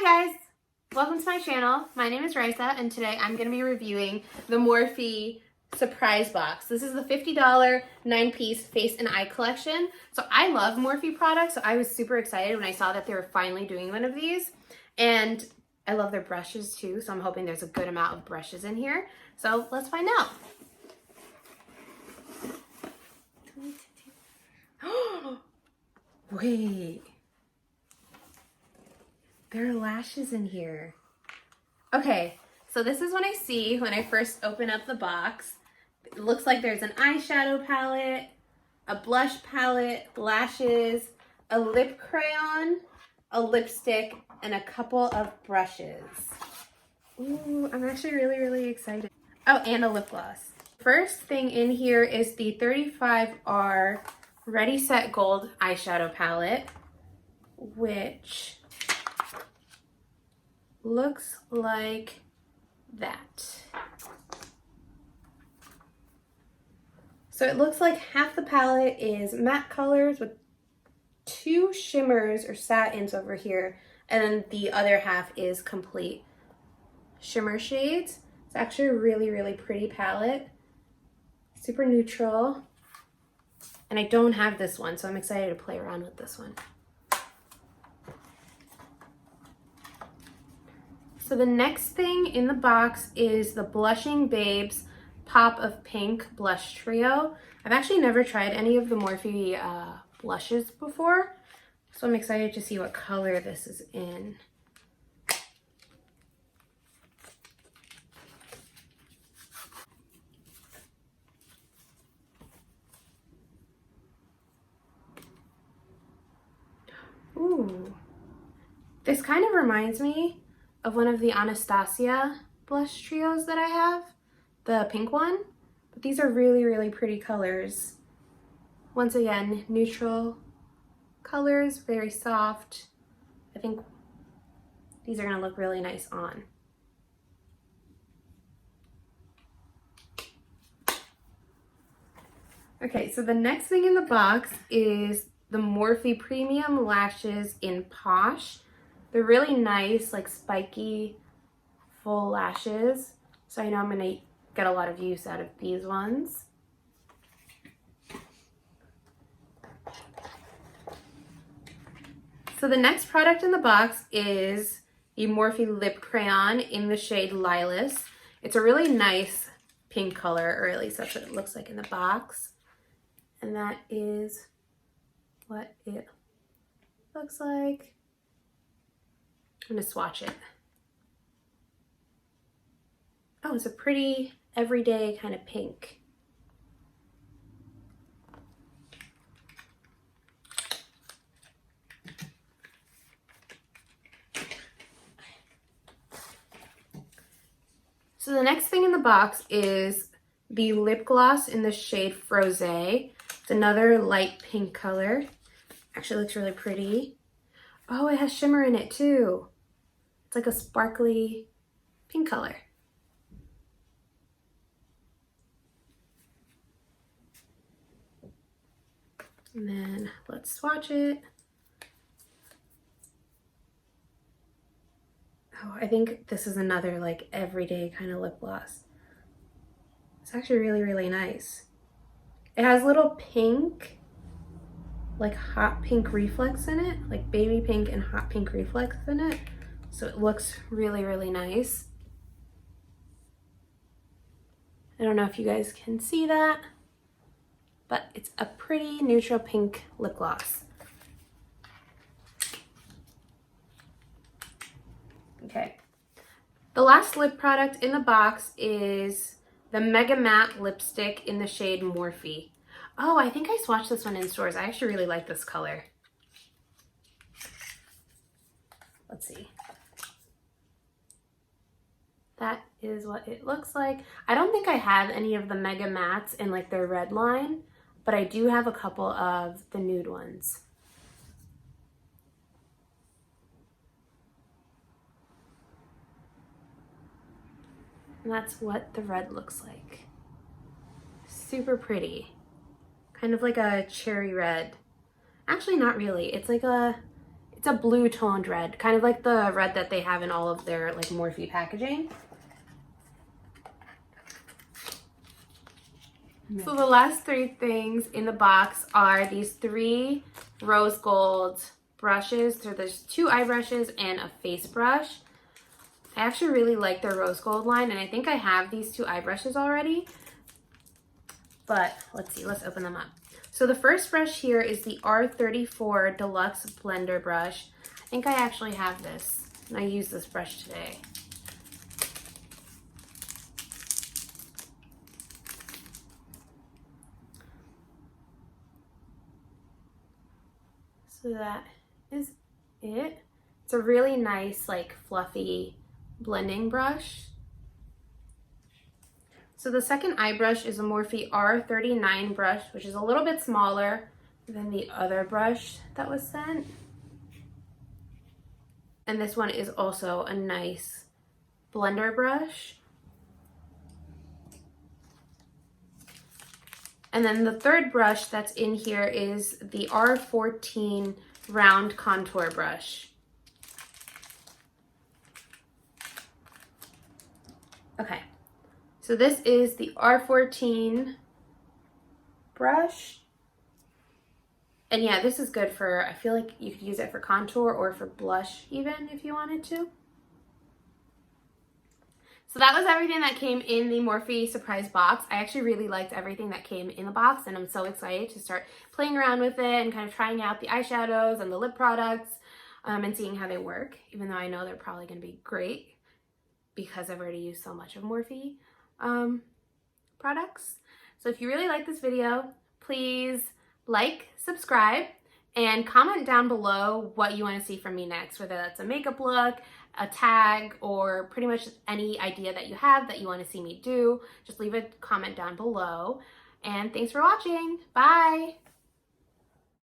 Hi guys! Welcome to my channel. My name is Raisa and today I'm going to be reviewing the Morphe surprise box. This is the $50 9-piece face and eye collection. So I love Morphe products, so I was super excited when I saw that they were finally doing one of these. And I love their brushes too, so I'm hoping there's a good amount of brushes in here. So let's find out. Wait. There are lashes in here. Okay, so this is what I see when I first open up the box. It looks like there's an eyeshadow palette, a blush palette, lashes, a lip crayon, a lipstick, and a couple of brushes. Ooh, I'm actually really excited. Oh, and a lip gloss. First thing in here is the 35R Ready Set Gold eyeshadow palette, which looks like that. So it looks like half the palette is matte colors with 2 shimmers or satins over here, and then the other half is complete shimmer shades. It's actually a really pretty palette. Super neutral. And I don't have this one, so I'm excited to play around with this one. So the next thing in the box is the Blushing Babes Pop of Pink Blush Trio. I've actually never tried any of the Morphe blushes before, so I'm excited to see what color this is in. Ooh, this kind of reminds me of one of the Anastasia blush trios that I have, the pink one. But these are really pretty colors. Once again, neutral colors, very soft. I think these are gonna look really nice on. Okay, so the next thing in the box is the Morphe Premium Lashes in Posh. They're really nice, like spiky, full lashes. So I know I'm gonna get a lot of use out of these ones. So the next product in the box is the Morphe Lip Crayon in the shade Lilas. It's a really nice pink color, or at least that's what it looks like in the box. And that is what it looks like. I'm gonna swatch it. Oh, it's a pretty everyday kind of pink. So the next thing in the box is the lip gloss in the shade Frosé. It's another light pink color. Actually looks really pretty. Oh, it has shimmer in it too. It's like a sparkly pink color. And then let's swatch it. Oh, I think this is another like everyday kind of lip gloss. It's actually really nice. It has little pink, like hot pink reflex in it, like baby pink and hot pink reflex in it. So it looks really nice. I don't know if you guys can see that, but it's a pretty neutral pink lip gloss. Okay. The last lip product in the box is the Mega Matte Lipstick in the shade Morphe. Oh, I think I swatched this one in stores. I actually really like this color. Let's see. That is what it looks like. I don't think I have any of the Mega Mattes in like their red line, but I do have a couple of the nude ones. And that's what the red looks like. Super pretty. Kind of like a cherry red. Actually, not really. It's It's a blue toned red, kind of like the red that they have in all of their like Morphe packaging. So the last 3 things in the box are these 3 rose gold brushes. So there's 2 eye brushes and a face brush. I actually really like their rose gold line, and I think I have these 2 eye brushes already. But let's see, let's open them up. So the first brush here is the R34 Deluxe Blender brush. I think I actually have this, and I used this brush today. So that is it. It's a really nice, like, fluffy blending brush. So the second eye brush is a Morphe R39 brush, which is a little bit smaller than the other brush that was sent. And this one is also a nice blender brush. And then the third brush that's in here is the R14 round contour brush. Okay, so this is the R14 brush. And yeah, this is good for, I feel like you could use it for contour or for blush even if you wanted to. So that was everything that came in the Morphe surprise box. I actually really liked everything that came in the box, and I'm so excited to start playing around with it and kind of trying out the eyeshadows and the lip products and seeing how they work, even though I know they're probably going to be great because I've already used so much of Morphe products. So if you really like this video, please like, subscribe, and comment down below what you want to see from me next, whether that's a makeup look, a tag, or pretty much any idea that you have that you want to see me do. Just leave a comment down below. And thanks for watching. Bye!